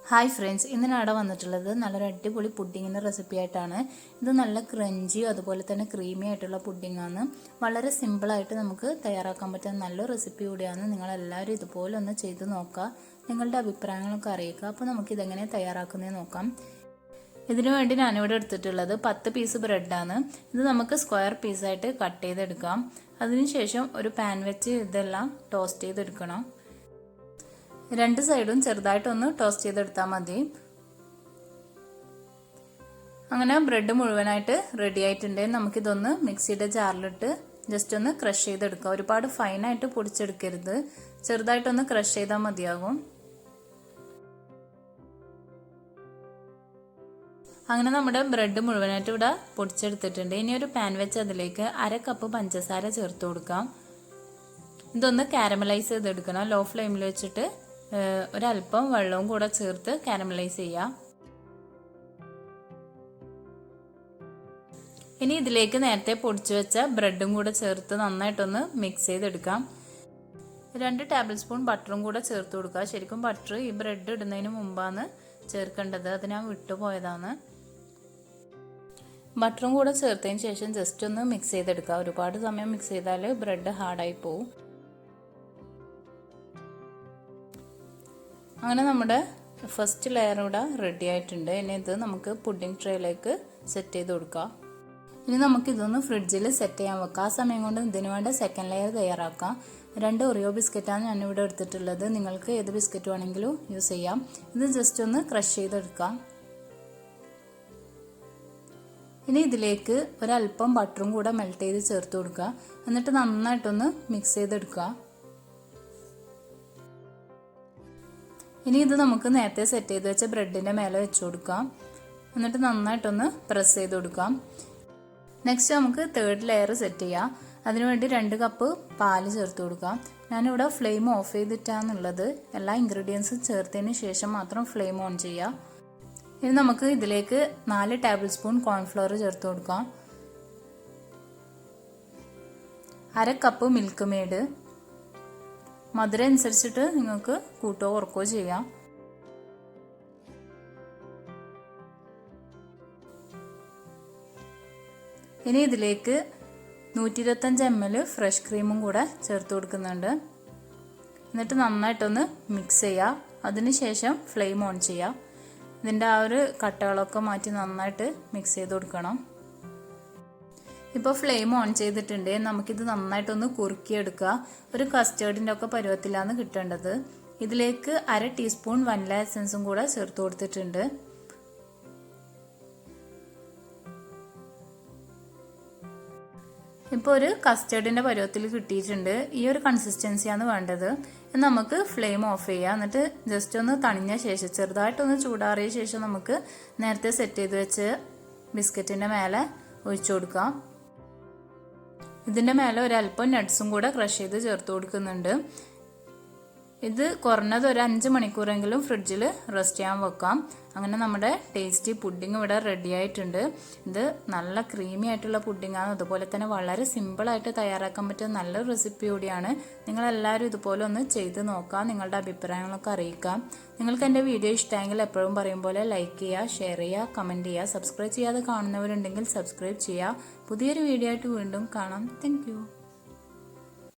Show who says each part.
Speaker 1: Hi friends, ഇന്ന് ഞാൻ അവിടെ വന്നിട്ടുള്ളത് നല്ലൊരു അടിപൊളി പുഡിങ്ങിൻ്റെ റെസിപ്പി ആയിട്ടാണ്. ഇത് നല്ല ക്രഞ്ചിയും അതുപോലെ തന്നെ ക്രീമി ആയിട്ടുള്ള പുഡിങ്ങാണ്. വളരെ സിമ്പിളായിട്ട് നമുക്ക് തയ്യാറാക്കാൻ പറ്റുന്ന നല്ലൊരു റെസിപ്പി കൂടിയാണ്. നിങ്ങളെല്ലാവരും ഇതുപോലെ ഒന്ന് ചെയ്ത് നോക്കുക, നിങ്ങളുടെ അഭിപ്രായങ്ങളൊക്കെ അറിയിക്കുക. അപ്പോൾ നമുക്കിതെങ്ങനെ തയ്യാറാക്കുന്നതെന്ന് നോക്കാം. ഇതിനു വേണ്ടി ഞാനിവിടെ എടുത്തിട്ടുള്ളത് 10 പീസ് ബ്രെഡാണ്. ഇത് നമുക്ക് സ്ക്വയർ പീസായിട്ട് കട്ട് ചെയ്തെടുക്കാം. അതിനുശേഷം ഒരു പാൻ വെച്ച് ഇതെല്ലാം ടോസ്റ്റ് ചെയ്തെടുക്കണം. രണ്ട് സൈഡും ചെറുതായിട്ടൊന്ന് ടോസ്റ്റ് ചെയ്തെടുത്താൽ മതി. അങ്ങനെ ബ്രെഡ് മുഴുവനായിട്ട് റെഡി ആയിട്ടുണ്ട്. നമുക്കിതൊന്ന് മിക്സിയുടെ ജാറിലിട്ട് ജസ്റ്റ് ഒന്ന് ക്രഷ് ചെയ്തെടുക്കാം. ഒരുപാട് ഫൈനായിട്ട് പൊടിച്ചെടുക്കരുത്, ചെറുതായിട്ടൊന്ന് ക്രഷ് ചെയ്താൽ മതിയാകും. അങ്ങനെ നമ്മുടെ ബ്രെഡ് മുഴുവനായിട്ട് ഇവിടെ പൊടിച്ചെടുത്തിട്ടുണ്ട്. ഇനി ഒരു പാൻ വെച്ച് അതിലേക്ക് 1/2 കപ്പ് പഞ്ചസാര ചേർത്ത് കൊടുക്കാം. ഇതൊന്ന് കാരമലൈസ് ചെയ്തെടുക്കണം. ലോ ഫ്ലെയിമിൽ വെച്ചിട്ട് ഒരല്പം വെള്ളവും കൂടെ ചേർത്ത് കാരമലൈസ് ചെയ്യാം. ഇനി ഇതിലേക്ക് നേരത്തെ പൊടിച്ചു വെച്ച ബ്രെഡും കൂടെ ചേർത്ത് നന്നായിട്ടൊന്ന് മിക്സ് ചെയ്തെടുക്കാം. 2 ടേബിൾ സ്പൂൺ ബട്ടറും കൂടെ ചേർത്ത് കൊടുക്കുക. ശരിക്കും ബട്ടർ ഈ ബ്രെഡ് ഇടുന്നതിന് മുമ്പാണ് ചേർക്കേണ്ടത്, അത് ഞാൻ വിട്ടുപോയതാണ്. ബട്ടറും കൂടെ ചേർത്തതിന് ശേഷം ജസ്റ്റ് ഒന്ന് മിക്സ് ചെയ്തെടുക്കുക. ഒരുപാട് സമയം മിക്സ് ചെയ്താൽ ബ്രെഡ് ഹാർഡായി പോവും. അങ്ങനെ നമ്മുടെ ഫസ്റ്റ് ലെയർ ഇവിടെ റെഡി ആയിട്ടുണ്ട്. ഇനി ഇത് നമുക്ക് പുഡിംഗ് ട്രേയിലേക്ക് സെറ്റ് ചെയ്ത് കൊടുക്കാം. ഇനി നമുക്കിതൊന്ന് ഫ്രിഡ്ജിൽ സെറ്റ് ചെയ്യാൻ വെക്കാം. ആ സമയം കൊണ്ട് ഇതിന് വേണ്ട സെക്കൻഡ് ലെയർ തയ്യാറാക്കാം. 2 ഒറിയോ ബിസ്ക്കറ്റാണ് ഞാനിവിടെ എടുത്തിട്ടുള്ളത്. നിങ്ങൾക്ക് ഏത് ബിസ്ക്കറ്റ് വേണമെങ്കിലും യൂസ് ചെയ്യാം. ഇത് ജസ്റ്റ് ഒന്ന് ക്രഷ് ചെയ്തെടുക്കാം. ഇനി ഇതിലേക്ക് ഒരല്പം ബട്ടറും കൂടെ മെൽറ്റ് ചെയ്ത് ചേർത്ത് കൊടുക്കുക. എന്നിട്ട് നന്നായിട്ടൊന്ന് മിക്സ് ചെയ്തെടുക്കുക. ഇനി ഇത് നമുക്ക് നേരത്തെ സെറ്റ് ചെയ്ത് വെച്ച ബ്രെഡിന്റെ മേലെ വെച്ച് കൊടുക്കാം. എന്നിട്ട് നന്നായിട്ടൊന്ന് പ്രസ് ചെയ്ത് കൊടുക്കാം. നെക്സ്റ്റ് നമുക്ക് തേർഡ് ലെയർ സെറ്റ് ചെയ്യാം. അതിനുവേണ്ടി 2 കപ്പ് പാല് ചേർത്ത് കൊടുക്കാം. ഞാനിവിടെ ഫ്ലെയിം ഓഫ് ചെയ്തിട്ടാണുള്ളത്. എല്ലാ ഇൻഗ്രീഡിയൻസും ചേർത്തതിന് ശേഷം മാത്രം ഫ്ലെയിം ഓൺ ചെയ്യാം. ഇനി നമുക്ക് ഇതിലേക്ക് 4 ടേബിൾ സ്പൂൺ കോൺഫ്ലവർ ചേർത്ത് കൊടുക്കാം. 1/2 കപ്പ് മിൽക്ക് മെയ്ഡ്. മധുരം അനുസരിച്ചിട്ട് നിങ്ങൾക്ക് കൂട്ടോ കുറക്കോ ചെയ്യാം. ഇനി ഇതിലേക്ക് 125 ml ഫ്രഷ് ക്രീമും കൂടെ ചേർത്ത് കൊടുക്കുന്നുണ്ട്. എന്നിട്ട് നന്നായിട്ടൊന്ന് മിക്സ് ചെയ്യുക. അതിനുശേഷം ഫ്ലെയിം ഓൺ ചെയ്യുക. ഇതിൻ്റെ ആ ഒരു കട്ടകളൊക്കെ മാറ്റി നന്നായിട്ട് മിക്സ് ചെയ്ത് കൊടുക്കണം. ഇപ്പോൾ ഫ്ലെയിം ഓൺ ചെയ്തിട്ടുണ്ട്. നമുക്കിത് നന്നായിട്ടൊന്ന് കുറുക്കിയെടുക്കുക. ഒരു കസ്റ്റേർഡിൻ്റെ ഒക്കെ പരുവത്തിലാണ് കിട്ടേണ്ടത്. ഇതിലേക്ക് 1/2 ടീസ്പൂൺ വനില എസൻസും കൂടെ ചേർത്ത് കൊടുത്തിട്ടുണ്ട്. ഇപ്പോൾ ഒരു കസ്റ്റേർഡിൻ്റെ പരുവത്തിൽ കിട്ടിയിട്ടുണ്ട്. ഈ ഒരു കൺസിസ്റ്റൻസിയാണ് വേണ്ടത്. നമുക്ക് ഫ്ലെയിം ഓഫ് ചെയ്യാം. എന്നിട്ട് ജസ്റ്റ് ഒന്ന് തണിഞ്ഞ ശേഷം ചെറുതായിട്ടൊന്ന് ചൂടാറിയ ശേഷം നമുക്ക് നേരത്തെ സെറ്റ് ചെയ്ത് വെച്ച് ബിസ്ക്കറ്റിൻ്റെ മേലെ ഒഴിച്ചു കൊടുക്കാം. ഇതിൻ്റെ മേലെ ഒരല്പം നട്ട്സും കൂടെ ക്രഷ് ചെയ്ത് ചേർത്ത് കൊടുക്കുന്നുണ്ട്. ഇത് കുറഞ്ഞത് ഒരു 5 മണിക്കൂറെങ്കിലും ഫ്രിഡ്ജിൽ റെസ്റ്റ് ചെയ്യാൻ വെക്കാം. അങ്ങനെ നമ്മുടെ ടേസ്റ്റി പുഡിംഗ് ഇവിടെ റെഡി ആയിട്ടുണ്ട്. ഇത് നല്ല ക്രീമി ആയിട്ടുള്ള പുഡിംഗാണ്. അതുപോലെ തന്നെ വളരെ സിമ്പിളായിട്ട് തയ്യാറാക്കാൻ പറ്റുന്ന നല്ലൊരു റെസിപ്പി കൂടിയാണ്. നിങ്ങളെല്ലാവരും ഇതുപോലെ ഒന്ന് ചെയ്ത് നോക്കാം. നിങ്ങളുടെ അഭിപ്രായങ്ങളൊക്കെ അറിയിക്കാം. നിങ്ങൾക്ക് എൻ്റെ വീഡിയോ ഇഷ്ടമെങ്കിൽ എപ്പോഴും പറയും പോലെ ലൈക്ക് ചെയ്യുക, ഷെയർ ചെയ്യുക, കമൻറ്റ് ചെയ്യുക. സബ്സ്ക്രൈബ് ചെയ്യാതെ കാണുന്നവരുണ്ടെങ്കിൽ സബ്സ്ക്രൈബ് ചെയ്യുക. പുതിയൊരു വീഡിയോ ആയിട്ട് വീണ്ടും കാണാം. Thank you.